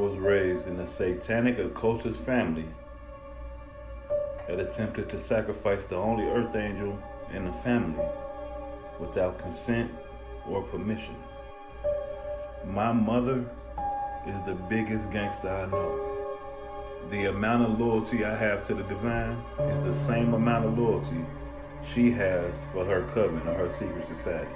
was raised in a satanic occultist family that attempted to sacrifice the only earth angel in the family without consent or permission. My mother is the biggest gangster I know. The amount of loyalty I have to the divine is the same amount of loyalty she has for her coven or her secret society.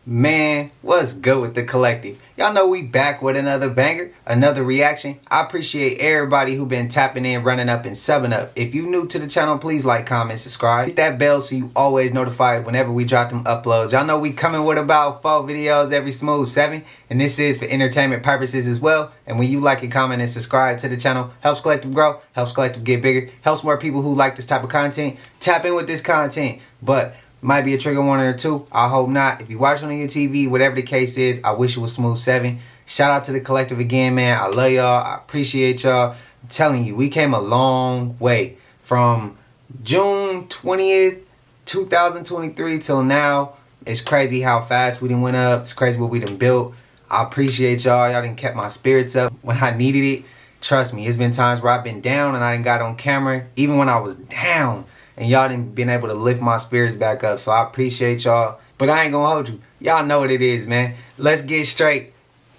Man, what's good with the collective? Y'all know we back with another banger, another reaction. I appreciate everybody who been tapping in, running up, and subbing up. If you new to the channel, please like, comment, subscribe. Hit that bell so you always notified whenever we drop them uploads. Y'all know we coming with about 4 videos every smooth 7. And this is for entertainment purposes as well. And when you like and comment and subscribe to the channel, helps collective grow, helps collective get bigger, helps more people who like this type of content tap in with this content. But might be a trigger warning or 2. I hope not. If you're watching on your TV, whatever the case is, I wish it was smooth 7. Shout out to the collective again, man. I love y'all. I appreciate y'all. I'm telling you, we came a long way from June 20th, 2023 till now. It's crazy how fast we done went up. It's crazy what we done built. I appreciate y'all. Y'all done kept my spirits up when I needed it. Trust me, it's been times where I've been down and I done got on camera, even when I was down. And y'all done been able to lift my spirits back up. So I appreciate y'all. But I ain't gonna hold you. Y'all know what it is, man. Let's get straight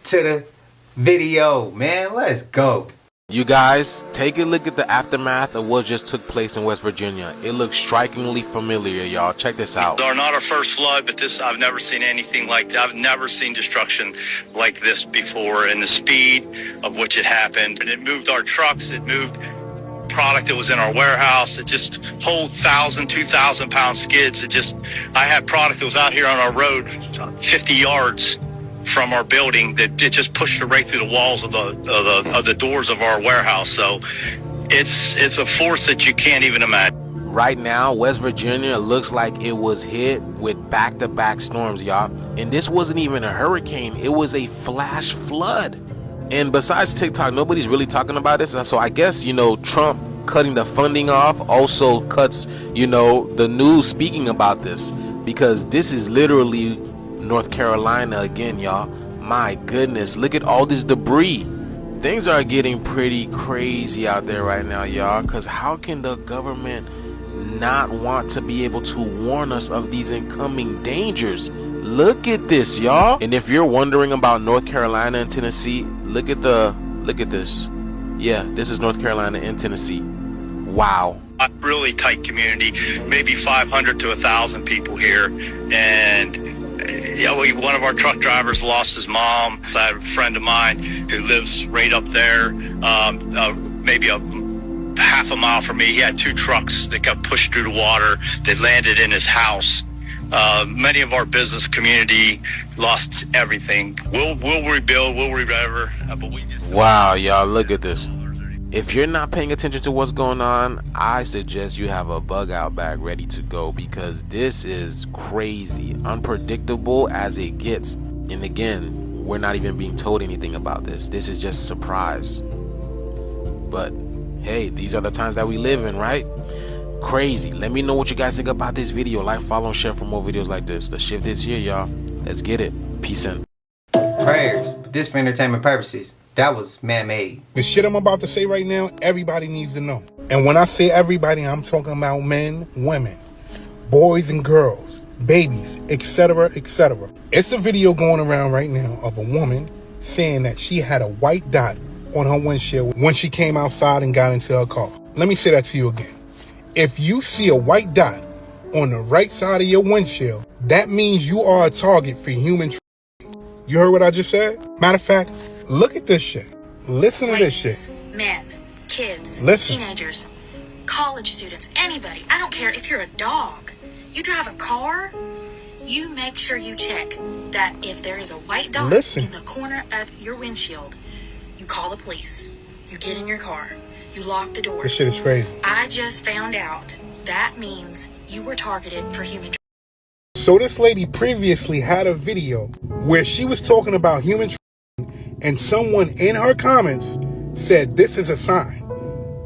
to the video, man. Let's go. You guys, take a look at the aftermath of what just took place in West Virginia. It looks strikingly familiar, y'all. Check this out. They're not our first flood, but this, I've never seen anything like that. I've never seen destruction like this before, and the speed of which it happened. And it moved our trucks. It moved product that was in our warehouse. It just whole 1,000, 2,000 pound skids. I had product that was out here on our road 50 yards from our building that it just pushed it right through the walls of the doors of our warehouse. So it's a force that you can't even imagine. Right now, West Virginia looks like it was hit with back-to-back storms, y'all. And this wasn't even a hurricane. It was a flash flood. And besides TikTok, nobody's really talking about this. So I guess, you know, Trump cutting the funding off also cuts, you know, the news speaking about this. Because this is literally North Carolina again, y'all. My goodness, look at all this debris. Things are getting pretty crazy out there right now, y'all. Because how can the government not want to be able to warn us of these incoming dangers? Look at this, y'all. And if you're wondering about North Carolina and Tennessee, look at this. Yeah, this is North Carolina and Tennessee. Wow. A really tight community, maybe 500 to 1,000 people here. And one of our truck drivers lost his mom. I have a friend of mine who lives right up there, maybe a half a mile from me. He had 2 trucks that got pushed through the water that landed in his house. Many of our business community lost everything. We'll rebuild, we'll recover, but we just... Wow, y'all, look at this. If you're not paying attention to what's going on, I suggest you have a bug out bag ready to go, because this is crazy, unpredictable as it gets. And again, we're not even being told anything about this. This is just a surprise. But hey, these are the times that we live in, right? Crazy. Let me know what you guys think about this video. Like, follow, and share for more videos like this. The shift is here, y'all. Let's get it. Peace in. Prayers, but this for entertainment purposes. That was man-made. The shit I'm about to say right now, everybody needs to know. And when I say everybody, I'm talking about men, women, boys and girls, babies, etc., etc. It's a video going around right now of a woman saying that she had a white dot on her windshield when she came outside and got into her car. Let me say that to you again. If you see a white dot on the right side of your windshield, that means you are a target for human trafficking. You heard what I just said? Matter of fact, look at this shit. Listen to this shit. Men, kids, Listen. teenagers, college students, anybody. I don't care if you're a dog. You drive a car, you make sure you check that if there is a white dot in the corner of your windshield, you call the police. You get in your car. You lock the doors. This shit is crazy. I just found out that means you were targeted for human trafficking. So this lady previously had a video where she was talking about human trafficking, and someone in her comments said this is a sign.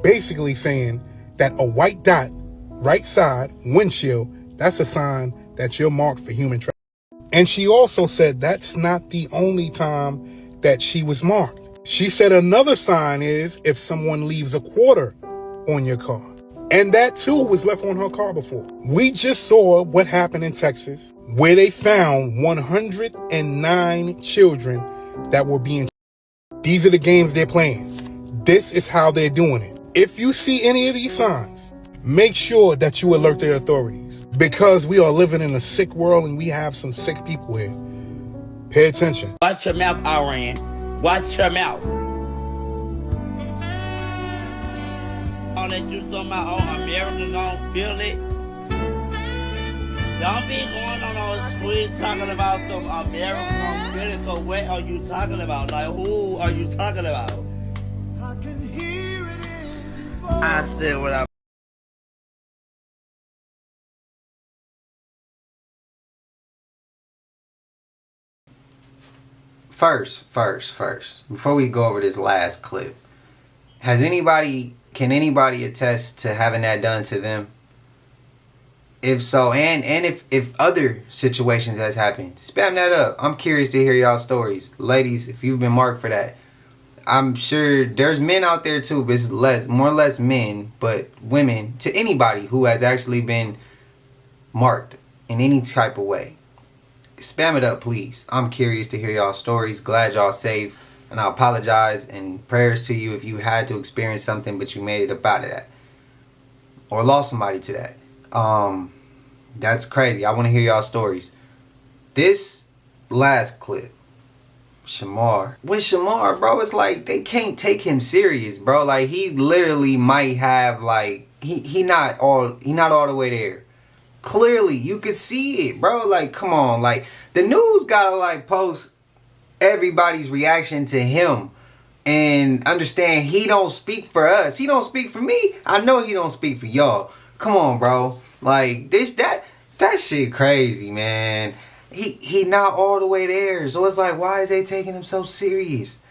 Basically saying that a white dot, right side, windshield, that's a sign that you're marked for human trafficking. And she also said that's not the only time that she was marked. She said another sign is if someone leaves a quarter on your car. And that too was left on her car before. We just saw what happened in Texas, where they found 109 children that were being. These are the games they're playing. This is how they're doing it. If you see any of these signs, make sure that you alert the authorities, because we are living in a sick world and we have some sick people here. Pay attention. Watch your mouth, Iran. Watch your mouth. All that you talking about, all Americans don't feel it. Don't be going on all screen talking about some Americans don't feel it. So what are you talking about? Like, who are you talking about? I can hear it in your voice. I said what I. First, before we go over this last clip, can anybody attest to having that done to them? If so, and if other situations has happened, spam that up. I'm curious to hear y'all stories. Ladies, if you've been marked for that. I'm sure there's men out there too, but it's more or less men, but women, to anybody who has actually been marked in any type of way. Spam it up, please. I'm curious to hear y'all stories. Glad y'all safe. And I apologize and prayers to you if you had to experience something but you made it up out of that. Or lost somebody to that. That's crazy. I want to hear y'all stories. This last clip, Shamar. With Shamar, bro, it's like they can't take him serious, bro. Like he literally might have like he not all the way there. Clearly, you could see it, bro. Like, come on. Like, the news gotta, like, post everybody's reaction to him. And understand he don't speak for us. He don't speak for me. I know he don't speak for y'all. Come on, bro. Like, that shit crazy, man. He not all the way there. So it's like, why is they taking him so serious?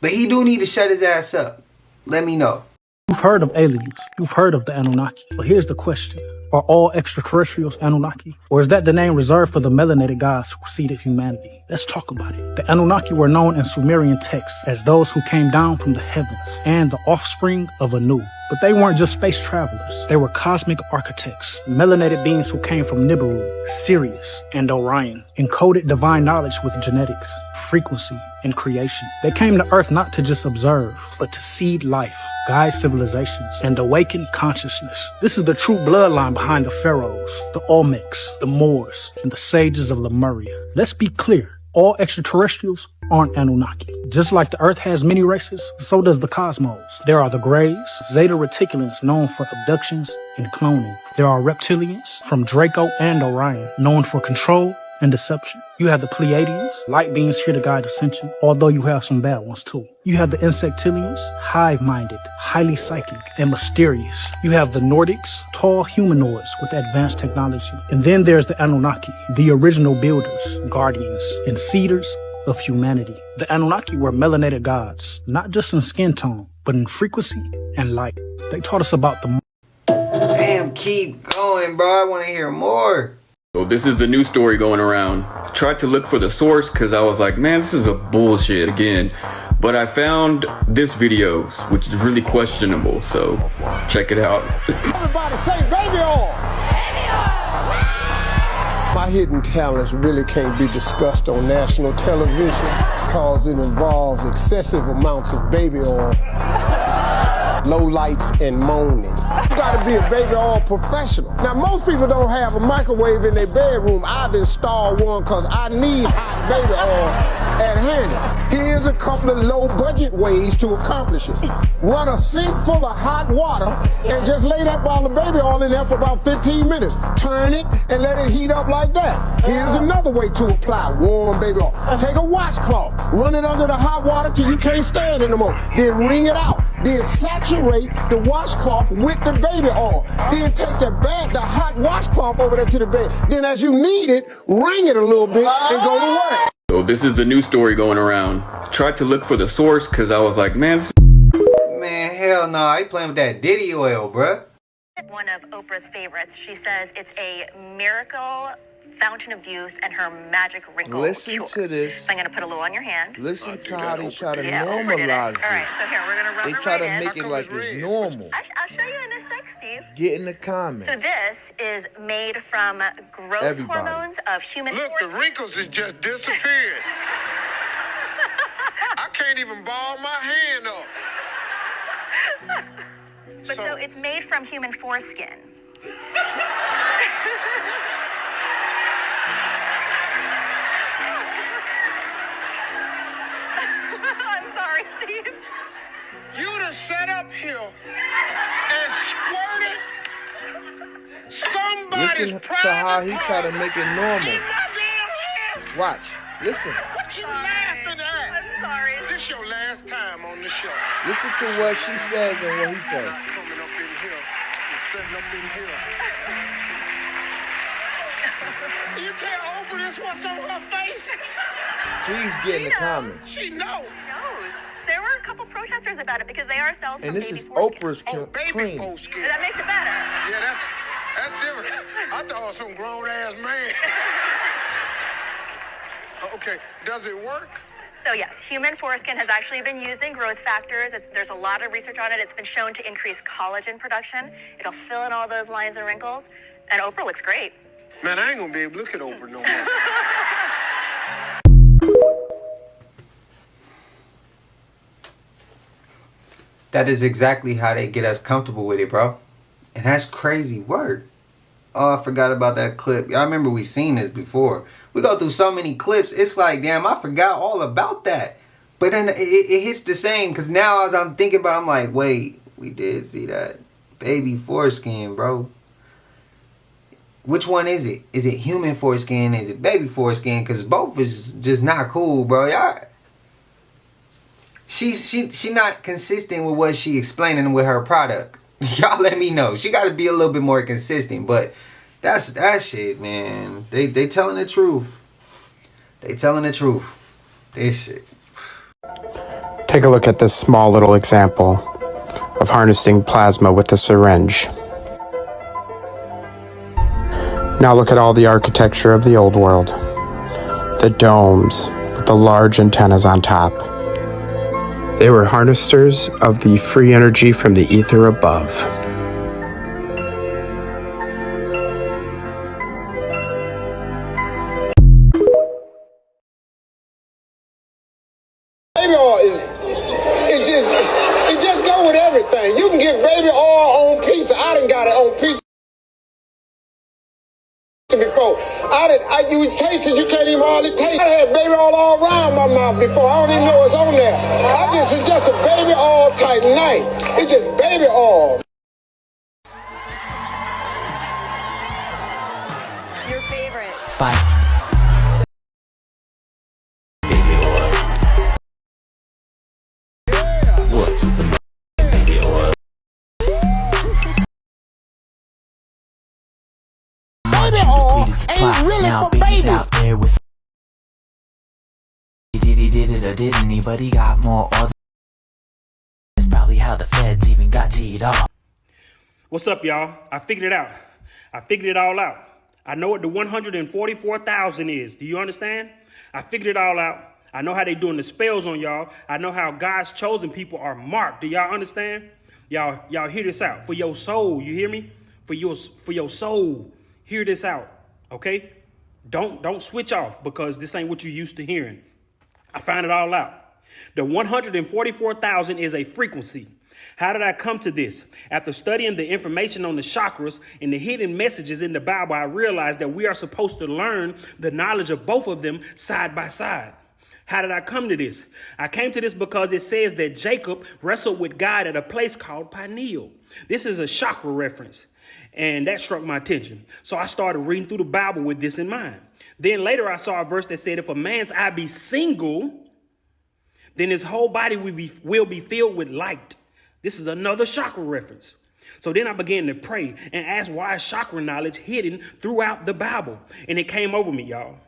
But he do need to shut his ass up. Let me know. You've heard of aliens. You've heard of the Anunnaki. But here's the question. Are all extraterrestrials Anunnaki? Or is that the name reserved for the melanated gods who preceded humanity? Let's talk about it. The Anunnaki were known in Sumerian texts as those who came down from the heavens and the offspring of Anu. But they weren't just space travelers. They were cosmic architects, melanated beings who came from Nibiru, Sirius, and Orion, encoded divine knowledge with genetics, frequency, and creation. They came to Earth not to just observe, but to seed life, guide civilizations, and awaken consciousness. This is the true bloodline behind the pharaohs, the Olmecs, the Moors, and the sages of Lemuria. Let's be clear. All extraterrestrials aren't Anunnaki. Just like the Earth has many races, so does the cosmos. There are the Greys, Zeta Reticulans, known for abductions and cloning. There are reptilians from Draco and Orion, known for control and deception. You have the Pleiadians, light beings here to guide ascension, although you have some bad ones too. You have the Insectilians, hive-minded, highly psychic, and mysterious. You have the Nordics, tall humanoids with advanced technology. And then there's the Anunnaki, the original builders, guardians, and seeders of humanity. The Anunnaki were melanated gods, not just in skin tone, but in frequency and light. They taught us about the... Damn, keep going, bro. I want to hear more. So this is the new story going around. I tried to look for the source because I was like, man, this is a bullshit again. But I found this video, which is really questionable. So check it out. Everybody say baby oil. Baby oil. My hidden talents really can't be discussed on national television because it involves excessive amounts of baby oil, low lights, and moaning. You gotta be a baby oil professional. Now, most people don't have a microwave in their bedroom. I've installed one because I need hot baby oil at hand. Here's a couple of low budget ways to accomplish it. Run a sink full of hot water and just lay that bottle of baby oil in there for about 15 minutes. Turn it and let it heat up like that. Here's another way to apply warm baby oil. Take a washcloth, run it under the hot water till you can't stand it anymore. Then wring it out. Then saturate the washcloth with the baby oil. Then take the hot washcloth over there to the bed. Then as you need it, wring it a little bit and go to work. So this is the new story going around. I tried to look for the source because I was like, man, Man, hell no. I ain't playing with that Diddy oil, bruh. One of Oprah's favorites. She says it's a miracle fountain of youth and her magic wrinkle Listen cure. to this. So I'm going to put a little on your hand. Listen to how they try to Oprah did it. normalize All right, this. so here, we're going to rub They it try right to in. make it like it's normal. I'll show you in a sec, Steve. Get in the comments. So this is made from growth hormones of human Look, the wrinkles has just disappeared. I can't even ball my hand up. But so it's made from human foreskin. I'm sorry, Steve. You'd have sat up here and squirted somebody's Listen to how he try to make it normal. Watch. Listen. What you laughing at? I'm sorry. This your last time on the show. Listen to what she says and what he says. Not coming up in here. You're sitting up in here. You tell Oprah this what's on her face? Please get in the comments. She knows. She knows. There were a couple protesters about it because they are cells from And this baby is foreskin. Oprah's Baby cream. foreskin. That makes it better. Yeah, that's different. I thought it was some grown ass man. Okay, does it work? So yes, human foreskin has actually been used in growth factors. There's a lot of research on it. It's been shown to increase collagen production. It'll fill in all those lines and wrinkles. And Oprah looks great. Man, I ain't gonna be able to look at Oprah no more. That is exactly how they get us comfortable with it, bro. And that's crazy work. Oh, I forgot about that clip. Y'all remember we seen this before. We go through so many clips. It's like, damn, I forgot all about that. But then it hits the same. Because now as I'm thinking about it, I'm like, wait, we did see that. Baby foreskin, bro. Which one is it? Is it human foreskin? Is it baby foreskin? Because both is just not cool, bro. Y'all... She not consistent with what she explaining with her product. Y'all let me know. She got to be a little bit more consistent. But that's that shit, man. They telling the truth. They telling the truth. This shit. Take a look at this small little example of harnessing plasma with a syringe. Now look at all the architecture of the old world. The domes with the large antennas on top. They were harnessers of the free energy from the ether above. Baby oil it just go with everything. You can get baby oil on pizza. I done got it on pizza before. You taste it, you can't even hardly taste it. I had baby oil all around my mouth before. I don't even know it's on there. It's just a baby oil type night. It's just baby oil. Your favorite. Bye. Ain't really now for babies out there with did it or didn't he, but he got more oil. That's probably how the feds even got to eat all. What's up, y'all? I figured it out. I figured it all out. I know what the 144,000 is. Do you understand? I figured it all out. I know how they doing the spells on y'all. I know how God's chosen people are marked. Do y'all understand? Y'all hear this out. For your soul, you hear me? For your soul, hear this out. Okay? Don't switch off because this ain't what you're used to hearing. I found it all out. The 144,000 is a frequency. How did I come to this? After studying the information on the chakras and the hidden messages in the Bible, I realized that we are supposed to learn the knowledge of both of them side by side. How did I come to this? I came to this because it says that Jacob wrestled with God at a place called Peniel. This is a chakra reference, and that struck my attention. So I started reading through the Bible with this in mind. Then later I saw a verse that said, if a man's eye be single, then his whole body will be filled with light. This is another chakra reference. So then I began to pray and ask why is chakra knowledge hidden throughout the Bible? And it came over me, y'all.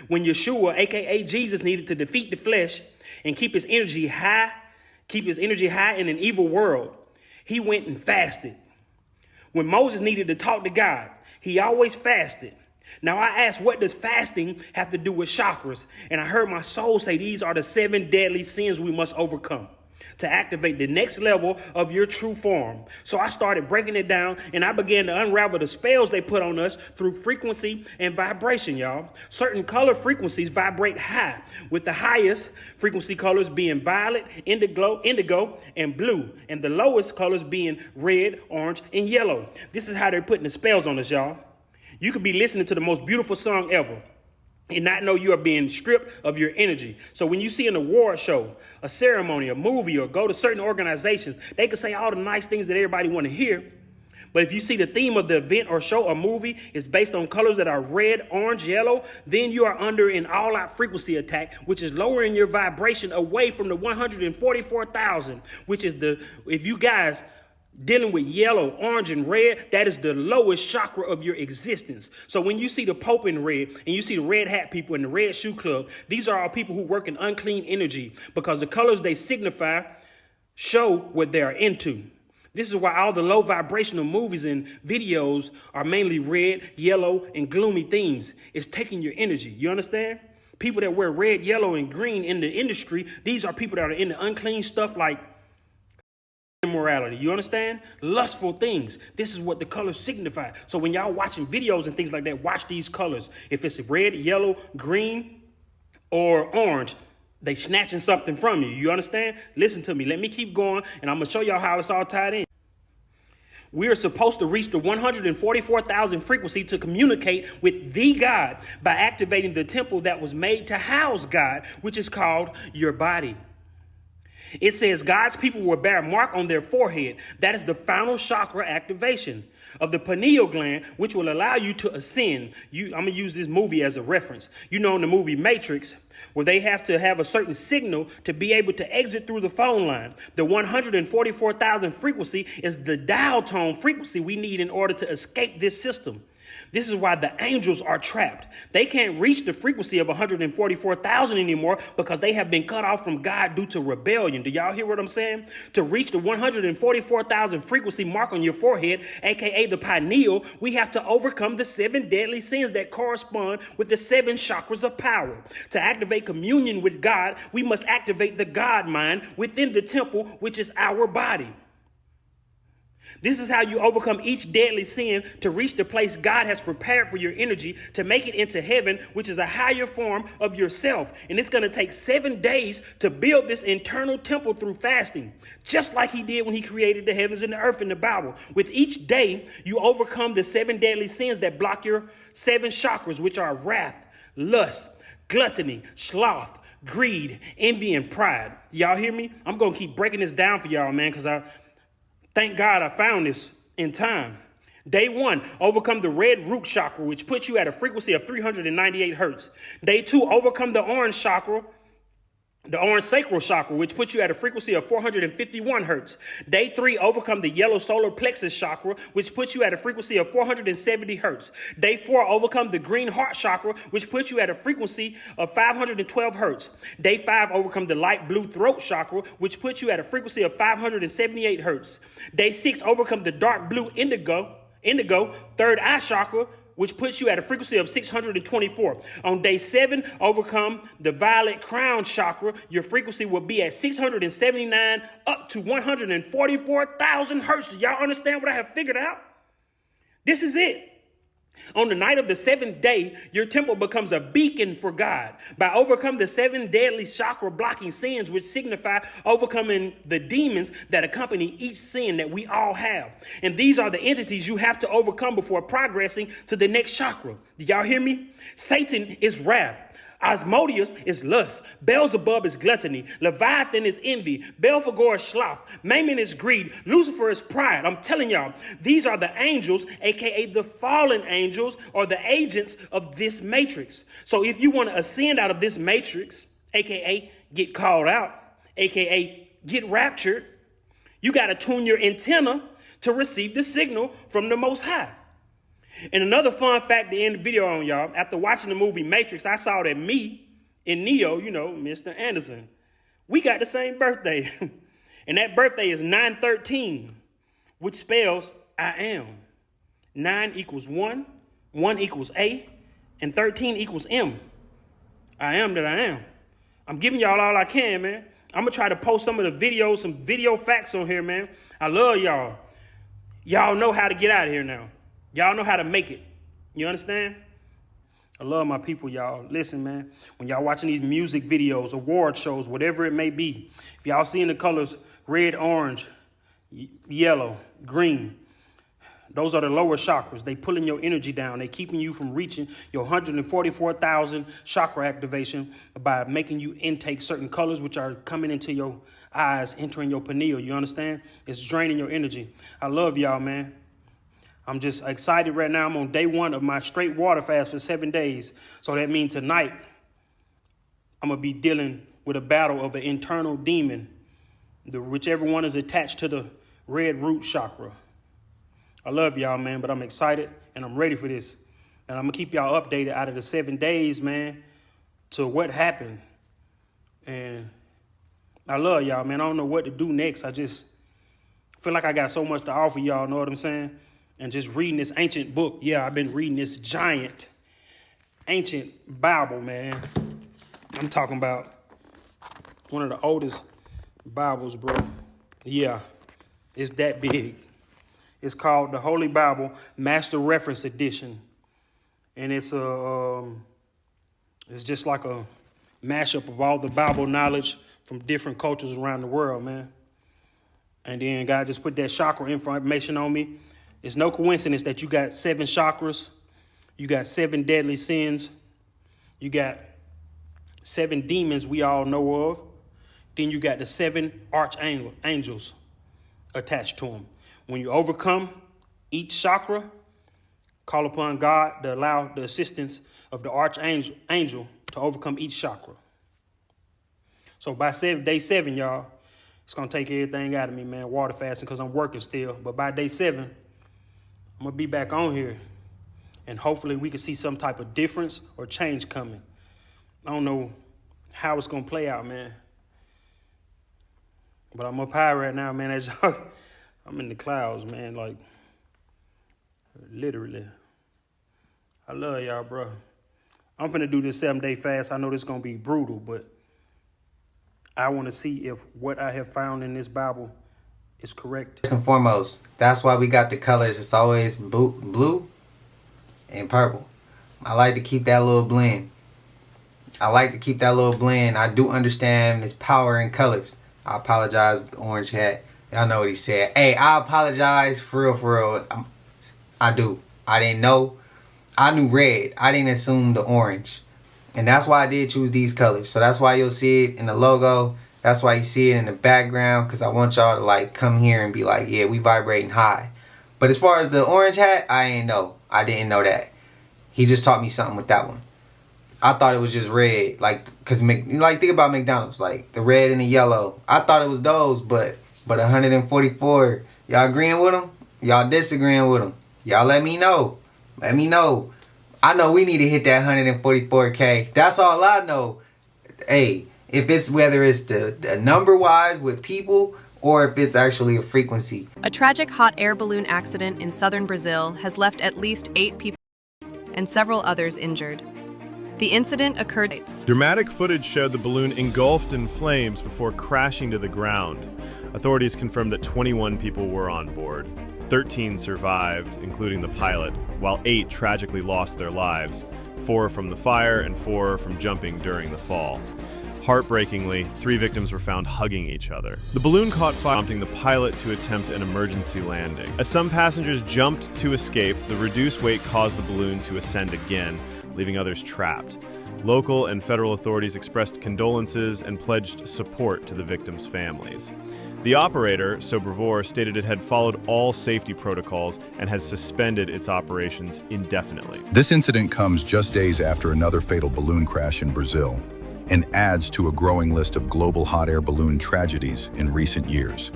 When Yeshua, aka Jesus, needed to defeat the flesh and keep his energy high in an evil world, he went and fasted. When Moses needed to talk to God, he always fasted. Now I asked, what does fasting have to do with chakras? And I heard my soul say these are the 7 deadly sins we must overcome to activate the next level of your true form. So I started breaking it down, and I began to unravel the spells they put on us through frequency and vibration, y'all. Certain color frequencies vibrate high, with the highest frequency colors being violet, indigo, and blue, and the lowest colors being red, orange, and yellow. This is how they're putting the spells on us, y'all. You could be listening to the most beautiful song ever and not know you are being stripped of your energy. So when you see an award show, a ceremony, a movie, or go to certain organizations, they can say all the nice things that everybody want to hear. But if you see the theme of the event or show or movie is based on colors that are red, orange, yellow, then you are under an all-out frequency attack, which is lowering your vibration away from the 144,000, which is if you guys dealing with yellow, orange, and red, that is the lowest chakra of your existence. So when you see the Pope in red and you see the red hat people in the red shoe club, these are all people who work in unclean energy because the colors they signify show what they are into. This is why all the low vibrational movies and videos are mainly red, yellow, and gloomy themes. It's taking your energy. You understand? People that wear red, yellow, and green in the industry, these are people that are into unclean stuff like immorality. You understand? Lustful things. This is what the colors signify. So when y'all watching videos and things like that, watch these colors. If it's red, yellow, green, or orange, they snatching something from you. You understand? Listen to me. Let me keep going, and I'm going to show y'all how it's all tied in. We are supposed to reach the 144,000 frequency to communicate with the God by activating the temple that was made to house God, which is called your body. It says God's people will bear a mark on their forehead. That is the final chakra activation of the pineal gland, which will allow you to ascend. I'm going to use this movie as a reference. You know, in the movie Matrix, where they have to have a certain signal to be able to exit through the phone line. The 144,000 frequency is the dial tone frequency we need in order to escape this system. This is why the angels are trapped. They can't reach the frequency of 144,000 anymore because they have been cut off from God due to rebellion. Do y'all hear what I'm saying? To reach the 144,000 frequency mark on your forehead, aka the pineal, we have to overcome the 7 deadly sins that correspond with the 7 chakras of power. To activate communion with God, we must activate the God mind within the temple, which is our body. This is how you overcome each deadly sin to reach the place God has prepared for your energy to make it into heaven, which is a higher form of yourself. And it's going to take 7 days to build this internal temple through fasting, just like he did when he created the heavens and the earth in the Bible. With each day, you overcome the 7 deadly sins that block your 7 chakras, which are wrath, lust, gluttony, sloth, greed, envy, and pride. Y'all hear me? I'm going to keep breaking this down for y'all, man, because thank God I found this in time. Day 1, overcome the red root chakra, which puts you at a frequency of 398 hertz. Day 2, overcome the orange chakra, the orange sacral chakra, which puts you at a frequency of 451 hertz. Day 3, overcome the yellow solar plexus chakra, which puts you at a frequency of 470 hertz. Day 4, overcome the green heart chakra, which puts you at a frequency of 512 hertz. Day 5, overcome the light blue throat chakra, which puts you at a frequency of 578 hertz. Day 6, overcome the dark blue indigo, third eye chakra, which puts you at a frequency of 624. On day 7, overcome the violet crown chakra. Your frequency will be at 679 up to 144,000 hertz. Do y'all understand what I have figured out? This is it. On the night of the 7th day, your temple becomes a beacon for God. By overcoming the 7 deadly chakra blocking sins, which signify overcoming the demons that accompany each sin that we all have. And these are the entities you have to overcome before progressing to the next chakra. Do y'all hear me? Satan is wrath. Asmodeus is lust. Beelzebub is gluttony. Leviathan is envy. Belphegor is sloth. Mammon is greed. Lucifer is pride. I'm telling y'all, these are the angels, aka the fallen angels, or the agents of this matrix. So if you want to ascend out of this matrix, aka get called out, aka get raptured, you got to tune your antenna to receive the signal from the Most High. And another fun fact to end the video on, y'all, after watching the movie Matrix, I saw that me and Neo, you know, Mr. Anderson, we got the same birthday. And that birthday is 9/13, which spells I am. 9 equals 1, 1 equals A, and 13 equals M. I am that I am. I'm giving y'all all I can, man. I'm going to try to post some of the videos, some video facts on here, man. I love y'all. Y'all know how to get out of here now. Y'all know how to make it. You understand? I love my people, y'all. Listen, man, when y'all watching these music videos, award shows, whatever it may be, if y'all seeing the colors red, orange, yellow, green, those are the lower chakras. They pulling your energy down. They keeping you from reaching your 144,000 chakra activation by making you intake certain colors, which are coming into your eyes, entering your pineal. You understand? It's draining your energy. I love y'all, man. I'm just excited right now. I'm on day 1 of my straight water fast for 7 days. So that means tonight, I'm going to be dealing with a battle of an internal demon, whichever one is attached to the red root chakra. I love y'all, man, but I'm excited and I'm ready for this. And I'm going to keep y'all updated out of the 7 days, man, to what happened. And I love y'all, man. I don't know what to do next. I just feel like I got so much to offer y'all, know what I'm saying? And just reading this ancient book. Yeah, I've been reading this giant, ancient Bible, man. I'm talking about one of the oldest Bibles, bro. Yeah, it's that big. It's called the Holy Bible Master Reference Edition. And it's just like a mashup of all the Bible knowledge from different cultures around the world, man. And then God just put that chakra information on me. It's no coincidence that you got 7 chakras, you got 7 deadly sins, you got 7 demons we all know of, then you got the 7 archangels attached to them. When you overcome each chakra, call upon God to allow the assistance of the archangel to overcome each chakra. So by day 7, y'all, it's going to take everything out of me, man, water fasting, because I'm working still. But by day 7, I'm going to be back on here, and hopefully we can see some type of difference or change coming. I don't know how it's going to play out, man. But I'm up high right now, man. As y'all, I'm in the clouds, man, like, literally. I love y'all, bro. I'm finna do this 7-day fast. I know this is going to be brutal, but I want to see if what I have found in this Bible is correct. First and foremost, that's why we got the colors. It's always blue and purple. I like to keep that little blend. I do understand this power in colors. I apologize with the orange hat. Y'all know what he said. Hey, I apologize for real. I do. I didn't know. I knew red. I didn't assume the orange. And that's why I did choose these colors. So that's why you'll see it in the logo. That's why you see it in the background, because I want y'all to like come here and be like, yeah, we vibrating high. But as far as the orange hat, I didn't know that. He just taught me something with that one. I thought it was just red, like, because think about McDonald's, like the red and the yellow. I thought it was those, but 144. Y'all agreeing with them? Y'all disagreeing with them? Y'all let me know. Let me know. I know we need to hit that 144K. That's all I know. Hey, if it's whether it's the number wise with people or if it's actually a frequency. A tragic hot air balloon accident in southern Brazil has left at least 8 people and several others injured. The incident occurred. Dramatic footage showed the balloon engulfed in flames before crashing to the ground. Authorities confirmed that 21 people were on board. 13 survived, including the pilot, while 8 tragically lost their lives, 4 from the fire and 4 from jumping during the fall. Heartbreakingly, 3 victims were found hugging each other. The balloon caught fire, prompting the pilot to attempt an emergency landing. As some passengers jumped to escape, the reduced weight caused the balloon to ascend again, leaving others trapped. Local and federal authorities expressed condolences and pledged support to the victims' families. The operator, Sobrevor, stated it had followed all safety protocols and has suspended its operations indefinitely. This incident comes just days after another fatal balloon crash in Brazil and adds to a growing list of global hot air balloon tragedies in recent years.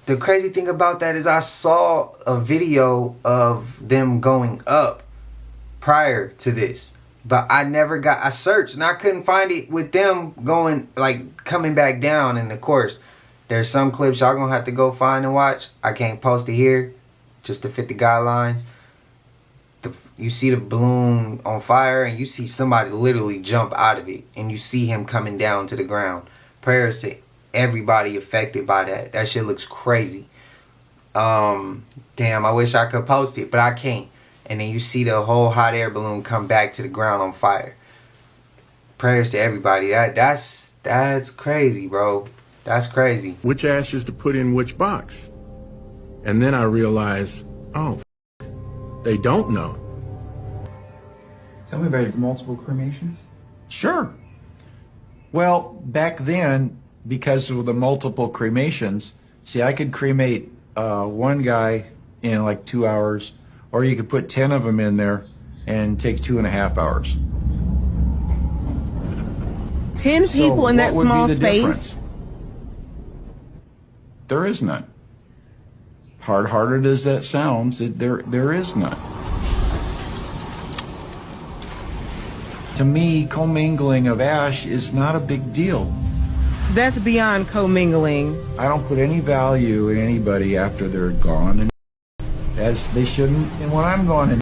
The crazy thing about that is I saw a video of them going up prior to this, but I searched and I couldn't find it with them going, like, coming back down. And of course, there's some clips y'all gonna have to go find and watch. I can't post it here, just to fit the guidelines. You see the balloon on fire and you see somebody literally jump out of it and you see him coming down to the ground. Prayers to everybody affected by that. That shit looks crazy. Damn, I wish I could post it, but I can't. And then you see the whole hot air balloon come back to the ground on fire. Prayers to everybody. That's crazy, bro. That's crazy. Which ashes to put in which box? And then I realized, oh, they don't know. Tell me about your multiple cremations. Sure. Well, back then, because of the multiple cremations, see, I could cremate one guy in like 2 hours, or you could put 10 of them in there and take 2.5 hours. 10 people in that small space? Difference? There is none. Hard-hearted as that sounds, there is none. To me, commingling of ash is not a big deal. That's beyond commingling. I don't put any value in anybody after they're gone, and as they shouldn't, and when I'm gone, and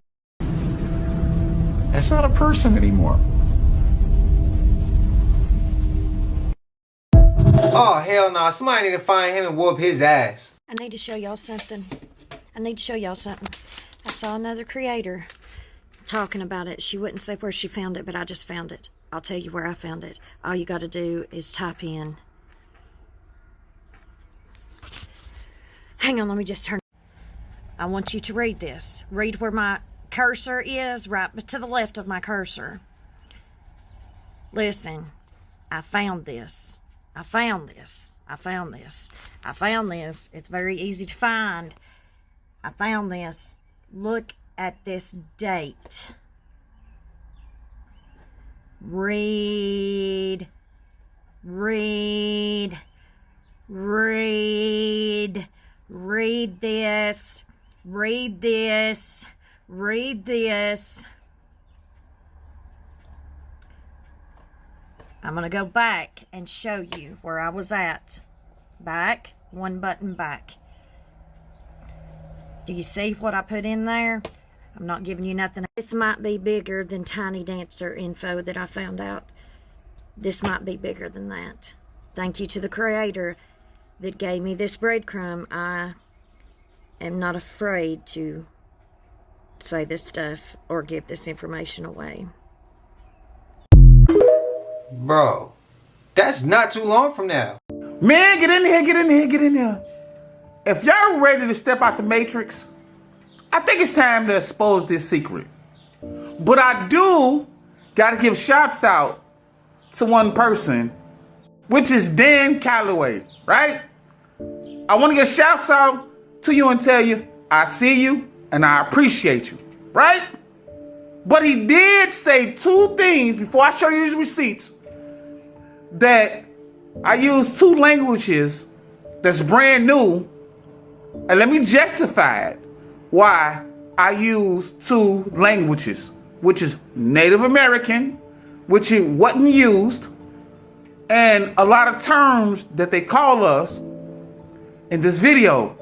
that's not a person anymore. Oh, hell no. Somebody need to find him and whoop his ass. I need to show y'all something. I saw another creator talking about it. She wouldn't say where she found it, but I just found it. I'll tell you where I found it. All you got to do is type in. Hang on, let me just turn. I want you to read this. Read where my cursor is, right to the left of my cursor. Listen, I found this. It's very easy to find. I found this. Look at this date. Read this. I'm going to go back and show you where I was at. Back, one button back. Do you see what I put in there? I'm not giving you nothing. This might be bigger than Tiny Dancer info that I found out. This might be bigger than that. Thank you to the creator that gave me this breadcrumb. I am not afraid to say this stuff or give this information away. Bro, that's not too long from now. Man, get in here. If y'all ready to step out the Matrix, I think it's time to expose this secret. But I do gotta give shouts out to one person, which is Dan Calloway, right? I want to give shouts out to you and tell you I see you and I appreciate you, right? But he did say two things before I show you these receipts, that I use two languages that's brand new, and let me justify it why I use two languages, which is Native American, which it wasn't used, and a lot of terms that they call us in this video.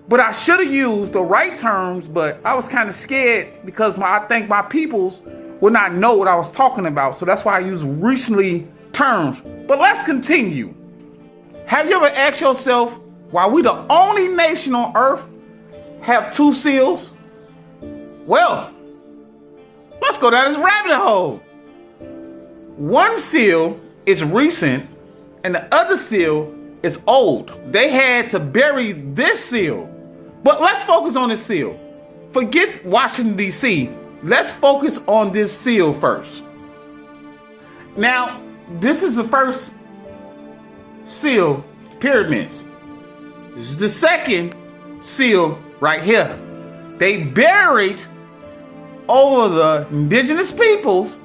But I should have used the right terms, but I was kind of scared because I think my peoples would not know what I was talking about. So that's why I use recently terms. But let's continue. Have you ever asked yourself why we the only nation on earth have two seals? Well, let's go down this rabbit hole. One seal is recent and the other seal is old. They had to bury this seal. But let's focus on this seal. Forget Washington, D.C. Let's focus on this seal first. Now, this is the first seal, pyramids. This is the second seal right here. They buried over the indigenous peoples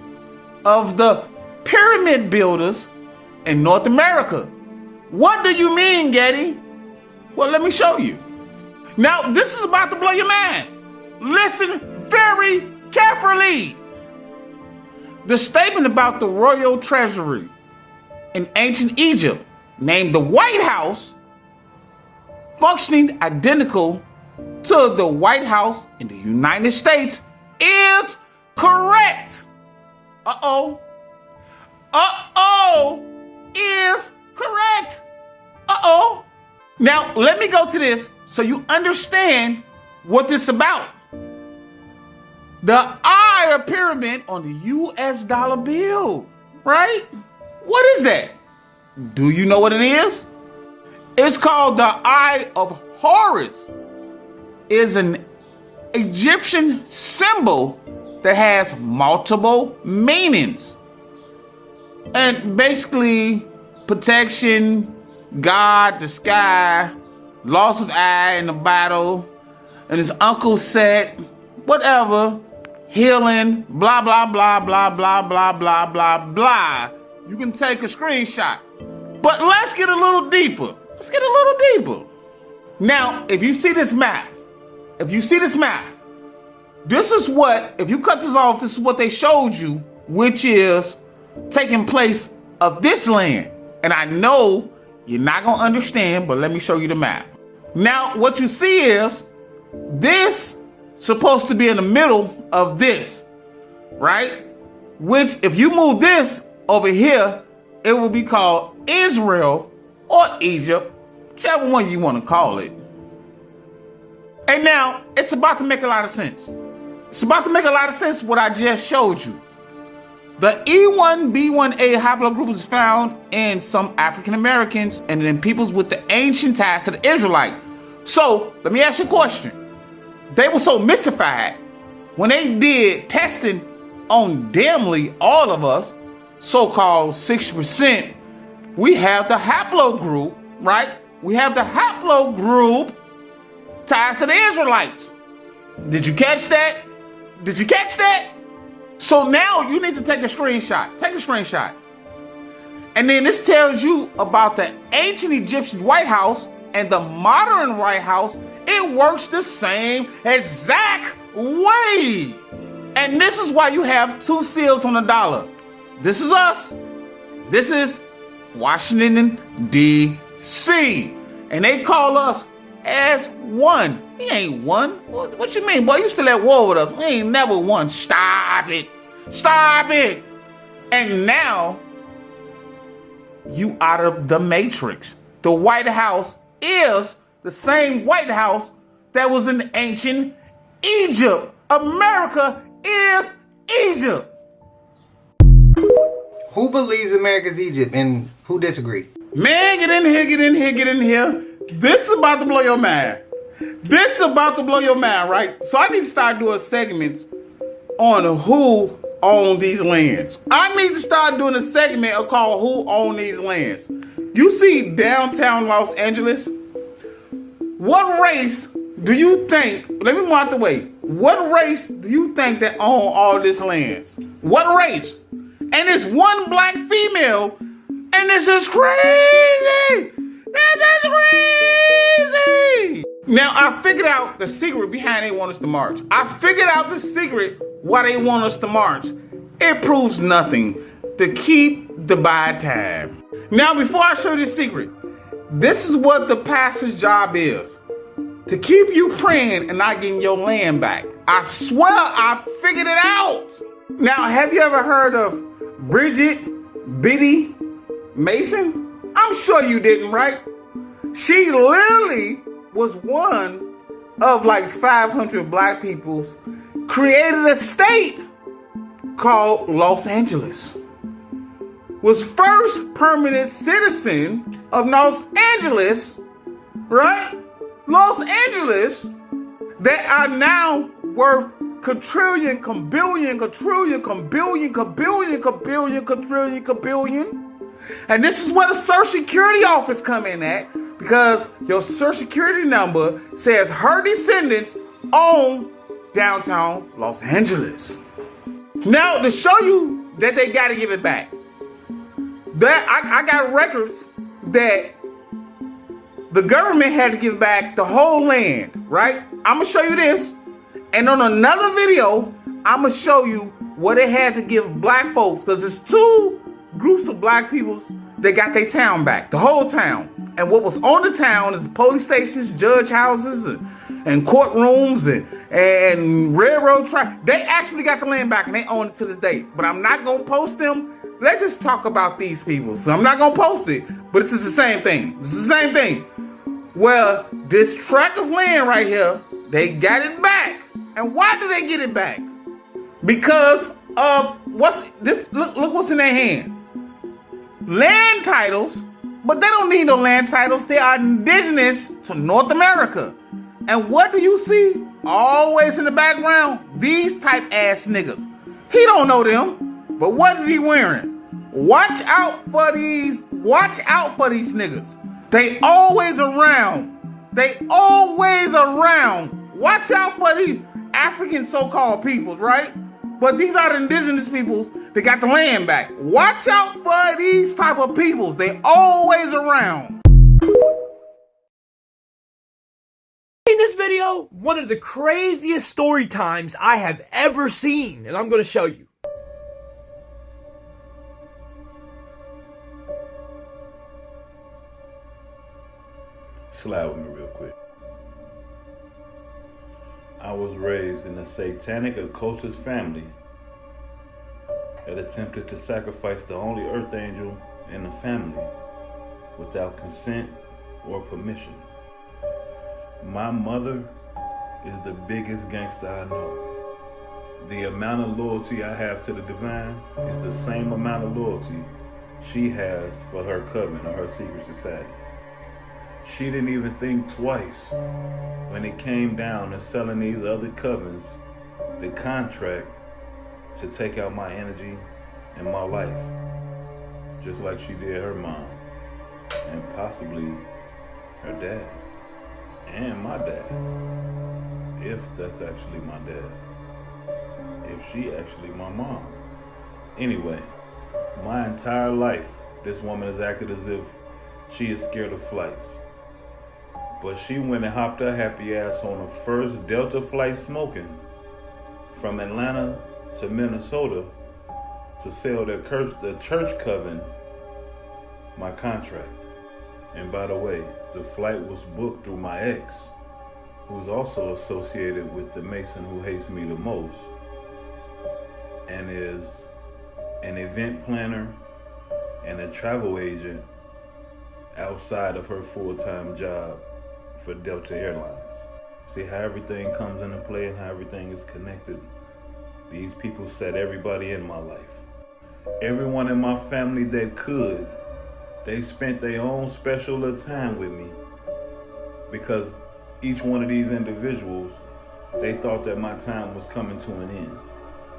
of the pyramid builders in North America. What do you mean, Getty? Well, let me show you. Now, this is about to blow your mind. Listen very carefully. The statement about the royal treasury in ancient Egypt named the White House functioning identical to the White House in the United States is correct. Uh-oh. Uh-oh is correct. Uh-oh. Now, let me go to this so you understand what this is about. The eye of pyramid on the US dollar bill, right? What is that? Do you know what it is? It's called the Eye of Horus. It's an Egyptian symbol that has multiple meanings. And basically, protection, God, the sky, loss of eye in the battle, and his uncle said, whatever, healing, blah, blah, blah, blah, blah, blah, blah, blah, blah. You can take a screenshot. But let's get a little deeper. Let's get a little deeper. Now, if you see this map, this is what, if you cut this off, this is what they showed you, which is taking place of this land. And I know you're not going to understand, but let me show you the map. Now, what you see is this supposed to be in the middle of this, right? Which, if you move this over here, it will be called Israel or Egypt, whichever one you want to call it. And now, it's about to make a lot of sense. It's about to make a lot of sense what I just showed you. The E1B1A haplogroup is found in some African Americans and in peoples with the ancient ties to the Israelite. So, let me ask you a question. They were so mystified when they did testing on damnly all of us, so-called 60%, we have the haplogroup, right? We have the haplogroup ties to the Israelites. Did you catch that? Did you catch that? So now you need to take a screenshot. Take a screenshot. And then this tells you about the ancient Egyptian White House and the modern White House. It works the same exact way. And this is why you have two seals on the dollar. This is us. This is Washington, D.C. And they call us as one. He ain't one. What you mean, boy? You still at war with us. We ain't never won. Stop it. Stop it. And now, you out of the matrix. The White House is the same White House that was in ancient Egypt. America is Egypt. Who believes America's Egypt and who disagree? Man, get in here, get in here, get in here. This is about to blow your mind. This is about to blow your mind, right? So I need to start doing segments on who owns these lands. I need to start doing a segment called Who Owns These Lands. You see downtown Los Angeles? What race do you think, let me move out the way. What race do you think that own all this lands? What race? And it's one black female, and this is crazy. This is crazy. Now, I figured out the secret behind they want us to march. I figured out the secret why they want us to march. It proves nothing. To keep the buy time. Now, before I show you the secret, this is what the pastor's job is. To keep you praying and not getting your land back. I swear I figured it out. Now, have you ever heard of Bridget Biddy Mason? I'm sure you didn't, right? She literally was one of like 500 black people created a state called Los Angeles. Was first permanent citizen of Los Angeles, right? Los Angeles, that are now worth quadrillion, billion, quadrillion, billion, billion, billion, quadrillion, billion. And this is where the Social Security office come in at, because your Social Security number says her descendants own downtown Los Angeles. Now, to show you that they got to give it back, that I got records that the government had to give back the whole land, right? I'm going to show you this. And on another video, I'm going to show you what they had to give black folks, because it's two groups of black people that got their town back, the whole town. And what was on the town is police stations, judge houses, and courtrooms and railroad track. They actually got the land back and they own it to this day. But I'm not gonna post them. Let's just talk about these people. So I'm not gonna post it, but it's the same thing. It's the same thing. Well, this tract of land right here, they got it back. And why did they get it back? Because of what's this? Look what's in their hand. Land titles, but they don't need no land titles. They are indigenous to North America. And what do you see? Always in the background, these type ass niggas. He don't know them, but what is he wearing? Watch out for these niggas. They always around. They always around. Watch out for these African so-called peoples, right? But these are the indigenous peoples that got the land back. Watch out for these type of peoples. They always around. In this video, one of the craziest story times I have ever seen, and I'm going to show you. Slide with me real quick. I was raised in a satanic occultist family that attempted to sacrifice the only earth angel in the family without consent or permission. My mother is the biggest gangster I know. The amount of loyalty I have to the divine is the same amount of loyalty she has for her coven or her secret society. She didn't even think twice when it came down to selling these other covens the contract to take out my energy and my life, just like she did her mom and possibly her dad and my dad, if that's actually my dad, if she actually my mom. Anyway, my entire life this woman has acted as if she is scared of flights. But she went and hopped her happy ass on the first Delta flight smoking from Atlanta to Minnesota to sell the church coven my contract. And by the way, the flight was booked through my ex, who's also associated with the Mason who hates me the most and is an event planner and a travel agent outside of her full-time job for Delta Airlines. See how everything comes into play and how everything is connected? These people set everybody in my life. Everyone in my family that could, they spent their own special little time with me because each one of these individuals, they thought that my time was coming to an end.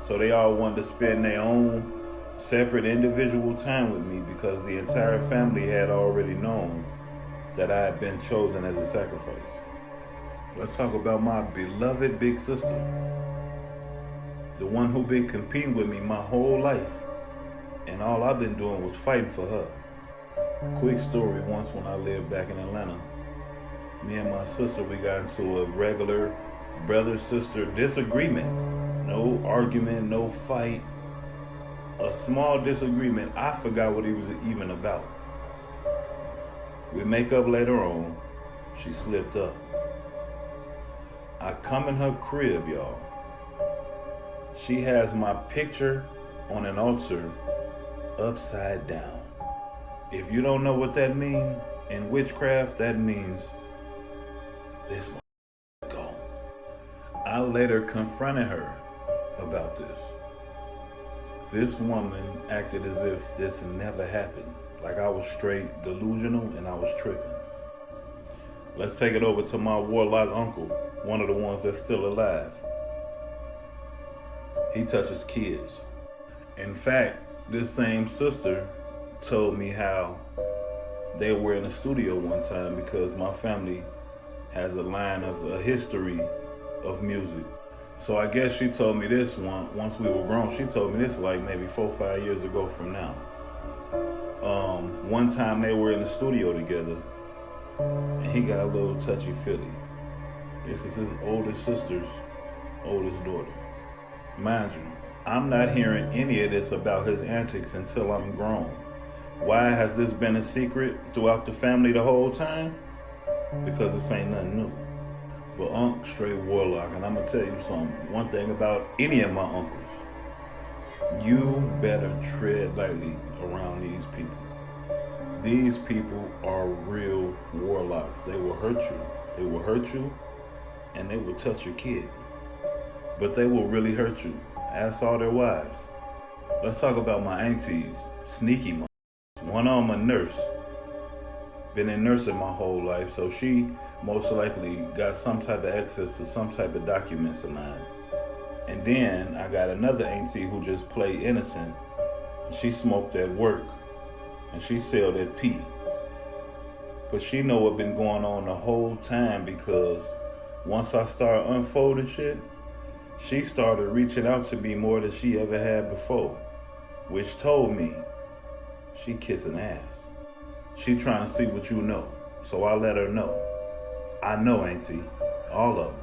So they all wanted to spend their own separate individual time with me because the entire family had already known that I had been chosen as a sacrifice. Let's talk about my beloved big sister, the one who been competing with me my whole life, and all I've been doing was fighting for her. Quick story, once when I lived back in Atlanta, me and my sister, we got into a regular brother-sister disagreement. No argument, no fight, a small disagreement. I forgot what it was even about. We make up later on. She slipped up. I come in her crib, y'all. She has my picture on an altar upside down. If you don't know what that means, in witchcraft, that means this go. I later confronted her about this. This woman acted as if this never happened. Like I was straight delusional and I was tripping. Let's take it over to my warlock uncle, one of the ones that's still alive. He touches kids. In fact, this same sister told me how they were in the studio one time because my family has a line of a history of music. So I guess she told me this once we were grown. She told me this like maybe 4 or 5 years ago from now. One time they were in the studio together and he got a little touchy-feely. This is his oldest sister's oldest daughter. Mind you, I'm not hearing any of this about his antics until I'm grown. Why has this been a secret throughout the family the whole time? Because this ain't nothing new. But Unc straight warlock, and I'm gonna tell you something. One thing about any of my uncles, you better tread lightly around these people. These people are real warlocks. They will hurt you. They will hurt you, and they will touch your kid. But they will really hurt you. Ask all their wives. Let's talk about my aunties, sneaky moms. One of them a nurse. Been in nursing my whole life, so she most likely got some type of access to some type of documents of mine. And then I got another auntie who just played innocent. She smoked at work, and she sold at pee. But she know what been going on the whole time, because once I started unfolding shit, she started reaching out to me more than she ever had before, which told me she kissing ass. She trying to see what you know, so I let her know. I know, auntie, all of them.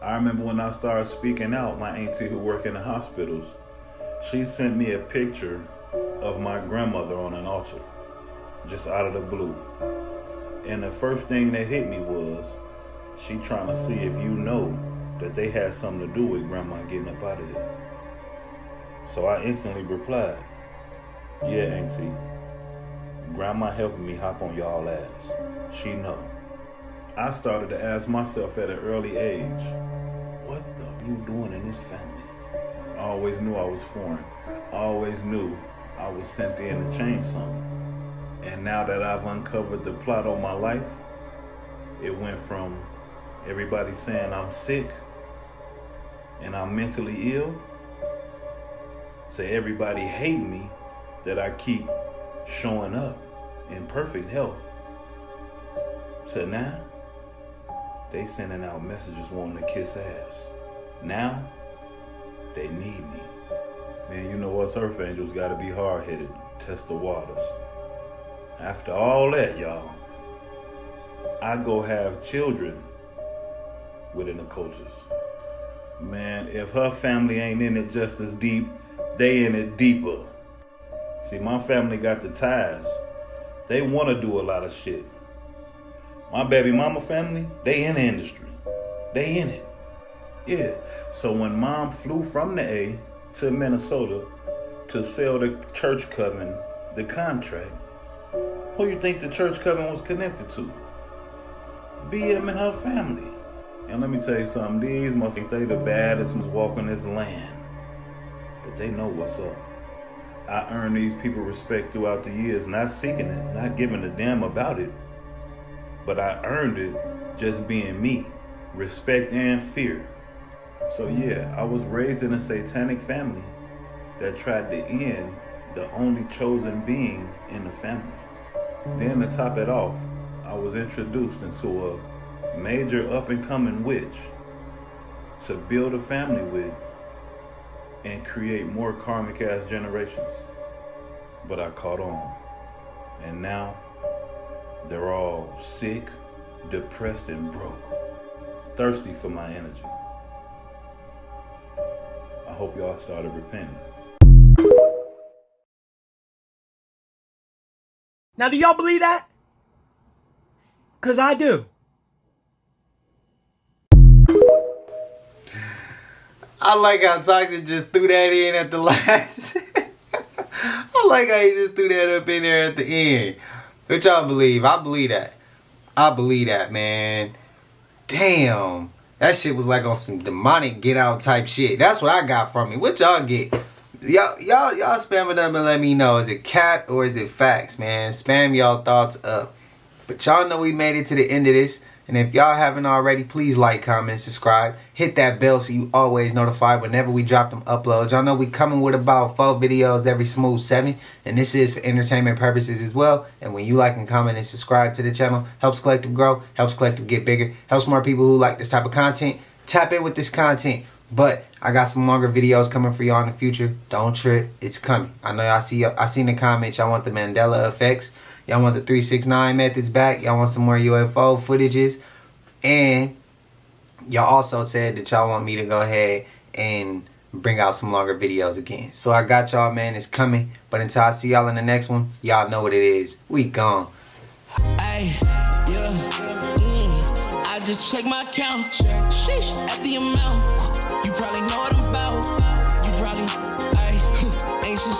I remember when I started speaking out, my auntie who worked in the hospitals, she sent me a picture of my grandmother on an altar, just out of the blue. And the first thing that hit me was, she trying to see if you know that they had something to do with grandma getting up out of here. So I instantly replied, yeah, auntie, grandma helping me hop on y'all ass. She know. I started to ask myself at an early age, what the f you doing in this family? I always knew I was foreign. I always knew I was sent in to change something. And now that I've uncovered the plot on my life, it went from everybody saying I'm sick and I'm mentally ill to everybody hate me that I keep showing up in perfect health, to now they sending out messages wanting to kiss ass. Now they need me. Man, you know us earth angels gotta be hard-headed, test the waters. After all that, y'all, I go have children with an occultist. Man, if her family ain't in it just as deep, they in it deeper. See, my family got the ties. They want to do a lot of shit. My baby mama family, they in the industry. They in it. Yeah. So when mom flew from the A to Minnesota to sell the church coven the contract, who you think the church coven was connected to? BM and her family. And let me tell you something, these must think they the baddest ones walking this land. But they know what's up. I earned these people respect throughout the years, not seeking it, not giving a damn about it. But I earned it just being me, respect and fear. So yeah, I was raised in a satanic family that tried to end the only chosen being in the family. Then to top it off, I was introduced into a major up-and-coming witch to build a family with and create more karmic-ass generations. But I caught on, and now they're all sick, depressed, and broke, thirsty for my energy. I hope y'all started repenting. Now, do y'all believe that? Because I do. I like how Toxic just threw that in at the last. I like how he just threw that up in there at the end. What y'all believe? I believe that. I believe that, man. Damn. That shit was like on some demonic get out type shit. That's what I got from it. What y'all get? Y'all spam it up and let me know. Is it cap or is it facts, man? Spam y'all thoughts up. But y'all know we made it to the end of this. And if y'all haven't already, please like, comment, subscribe. Hit that bell so you always notified whenever we drop them uploads. Y'all know we coming with about 4 videos every smooth 7. And this is for entertainment purposes as well. And when you like and comment and subscribe to the channel, helps Collective grow, helps Collective get bigger, helps more people who like this type of content tap in with this content. But I got some longer videos coming for y'all in the future. Don't trip, it's coming. I know I seen the comments. Y'all want the Mandela effects. Y'all want the 369 methods back. Y'all want some more UFO footages. And y'all also said that y'all want me to go ahead and bring out some longer videos again. So I got y'all, man. It's coming. But until I see y'all in the next one, y'all know what it is. We gone. I just check my account. Sheesh, at the amount. You probably